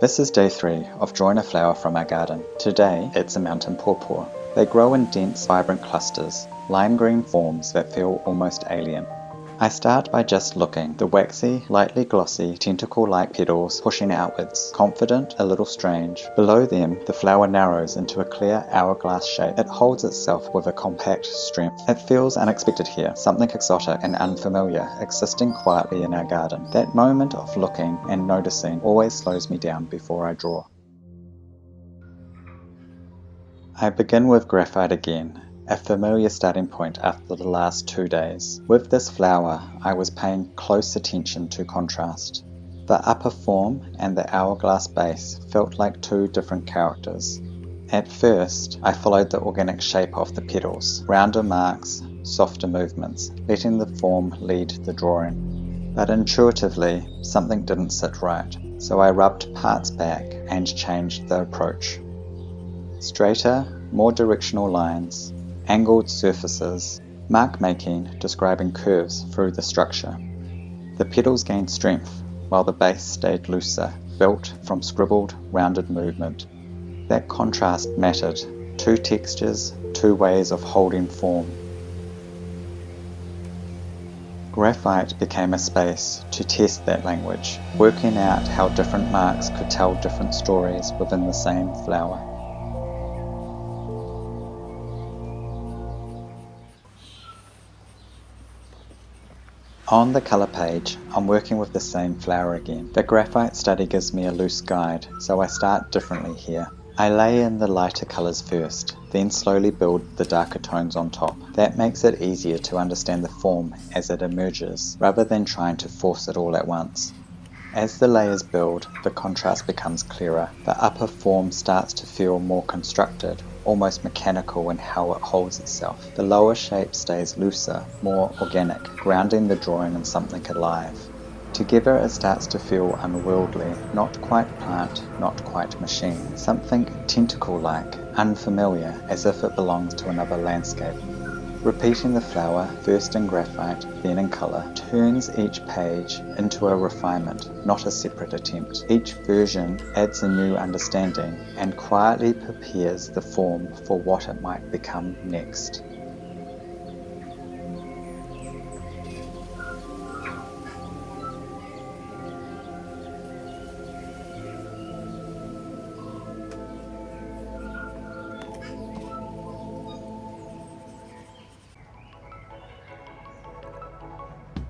This is day 3 of drawing a flower from our garden. Today it's a mountain pawpaw. They grow in dense, vibrant clusters, lime green forms that feel almost alien. I start by just looking, the waxy, lightly glossy, tentacle-like petals pushing outwards, confident, a little strange. Below them, the flower narrows into a clear hourglass shape. It holds itself with a compact strength. It feels unexpected here, something exotic and unfamiliar, existing quietly in our garden. That moment of looking and noticing always slows me down before I draw. I begin with graphite again. A familiar starting point after the last 2 days. With this flower, I was paying close attention to contrast. The upper form and the hourglass base felt like two different characters. At first, I followed the organic shape of the petals, rounder marks, softer movements, letting the form lead the drawing. But intuitively, something didn't sit right, so I rubbed parts back and changed the approach. Straighter, more directional lines, angled surfaces, mark making describing curves through the structure. The petals gained strength, while the base stayed looser, built from scribbled, rounded movement. That contrast mattered. Two textures, two ways of holding form. Graphite became a space to test that language, working out how different marks could tell different stories within the same flower. On the colour page, I'm working with the same flower again. The graphite study gives me a loose guide, so I start differently here. I lay in the lighter colours first, then slowly build the darker tones on top. That makes it easier to understand the form as it emerges, rather than trying to force it all at once. As the layers build, the contrast becomes clearer. The upper form starts to feel more constructed, almost mechanical in how it holds itself. The lower shape stays looser, more organic, grounding the drawing in something alive. Together it starts to feel unwieldy, not quite plant, not quite machine. Something tentacle-like, unfamiliar, as if it belongs to another landscape. Repeating the flower, first in graphite, then in colour, turns each page into a refinement, not a separate attempt. Each version adds a new understanding and quietly prepares the form for what it might become next.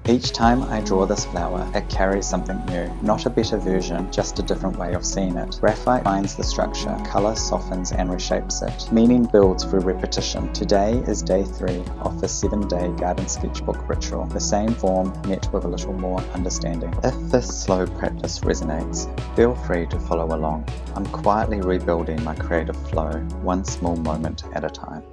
Each time I draw this flower, it carries something new. Not a better version, just a different way of seeing it. Graphite finds the structure, colour softens and reshapes it. Meaning builds through repetition. Today is day 3 of the 7-day Garden Sketchbook Ritual. The same form, met with a little more understanding. If this slow practice resonates, feel free to follow along. I'm quietly rebuilding my creative flow, one small moment at a time.